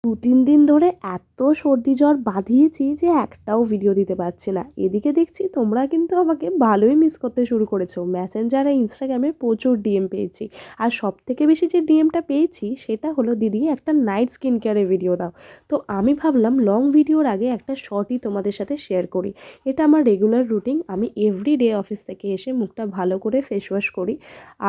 2-3 দিন ধরে এত সর্দি জ্বর বাঁধিয়েছি যে একটাও ভিডিও দিতে পারছি না। এদিকে দেখছি তোমরা কিন্তু আমাকে ভালোই মিস করতে শুরু করেছো। মেসেঞ্জার আর ইনস্টাগ্রামে প্রচুর ডিএম পেয়েছি। আর সবথেকে বেশি যে ডিএমটা পেয়েছি সেটা হলো, দিদি একটা নাইট স্কিন কেয়ারের ভিডিও দাও। তো আমি ভাবলাম লং ভিডিওর আগে একটা শর্টই তোমাদের সাথে শেয়ার করি। এটা আমার রেগুলার রুটিন। আমি এভরিডে অফিস থেকে এসে মুখটা ভালো করে ফেস ওয়াশ করি।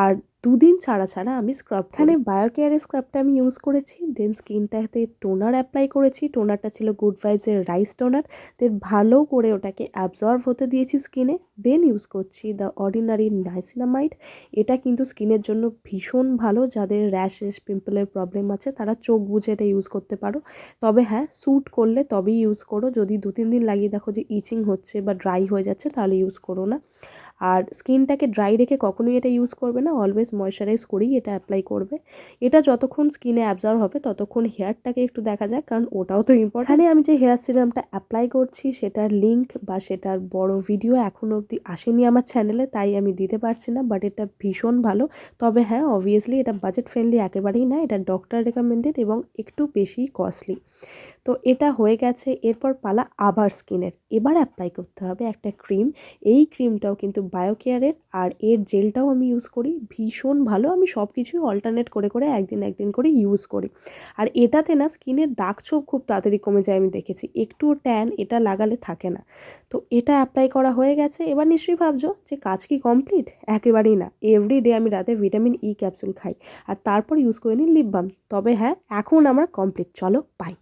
আর 2 দিন ছাড়া ছাড়া আমি স্ক্রাব করি। এখানে বায়োকেয়ারের স্ক্রাবটা আমি ইউজ করেছি। দেন স্কিনটাতে টোনার অ্যাপ্লাই করেছি। টোনারটা ছিল গুড ভাইবসের রাইস টোনার। দেন ভালো করে ওটাকে অ্যাবজর্ব হতে দিয়েছি স্কিনে। দেন ইউজ করছি দ্য অর্ডিনারি নাইসিনামাইড। এটা কিন্তু স্কিনের জন্য ভীষণ ভালো। যাদের র্যাশেস পিম্পলের প্রবলেম আছে তারা চোখ বুজে এটা ইউজ করতে পারো। তবে হ্যাঁ, স্যুট করলে তবেই ইউজ করো। যদি 2-3 দিন লাগিয়ে দেখো যে ইচিং হচ্ছে বা ড্রাই হয়ে যাচ্ছে তাহলে ইউজ করো না। আর স্কিনটাকে ড্রাই রেখে কখনোই এটা ইউজ করবে না। অলওয়েজ ময়শ্চারাইজ করেই এটা অ্যাপ্লাই করবে। এটা যতক্ষণ স্কিনে অ্যাবজর্ব হবে ততক্ষণ হেয়ারটাকে একটু দেখা যাক, কারণ ওটাও তো ইম্পর্টেন্ট। এখানে আমি যে হেয়ার সিরামটা অ্যাপ্লাই করছি সেটার লিঙ্ক বা সেটার বড় ভিডিও এখনও অবধি আসেনি আমার চ্যানেলে, তাই আমি দিতে পারছি না। বাট এটা ভীষণ ভালো। তবে হ্যাঁ, অবভিয়াসলি এটা বাজেট ফ্রেন্ডলি একেবারেই না। এটা ডক্টর রেকমেন্ডেড এবং একটু বেশি কস্টলি। তো এটা হয়ে গেছে। এরপর পালা আবার স্কিনের। এবার অ্যাপ্লাই করতে হবে একটা ক্রিম। এই ক্রিমটাও কিন্তু বায়োকেয়ারের, আর এর জেলটাও আমি ইউজ করি। ভীষণ ভালো। আমি সব কিছুই অল্টারনেট করে করে একদিন একদিন করে ইউজ করি। আর এটাতে না স্কিনের দাগ ছোপ খুব তাড়াতাড়ি কমে যায় আমি দেখেছি। একটুও ট্যান এটা লাগালে থাকে না। তো এটা অ্যাপ্লাই করা হয়ে গেছে। এবার নিশ্চয়ই ভাবছো যে কাজ কি কমপ্লিট? একেবারেই না। এভরিডে আমি রাতে ভিটামিন ই ক্যাপসুল খাই আর তারপর ইউজ করে নিই লিপ বাম। তবে হ্যাঁ, এখন আমার কমপ্লিট। চলো বাই।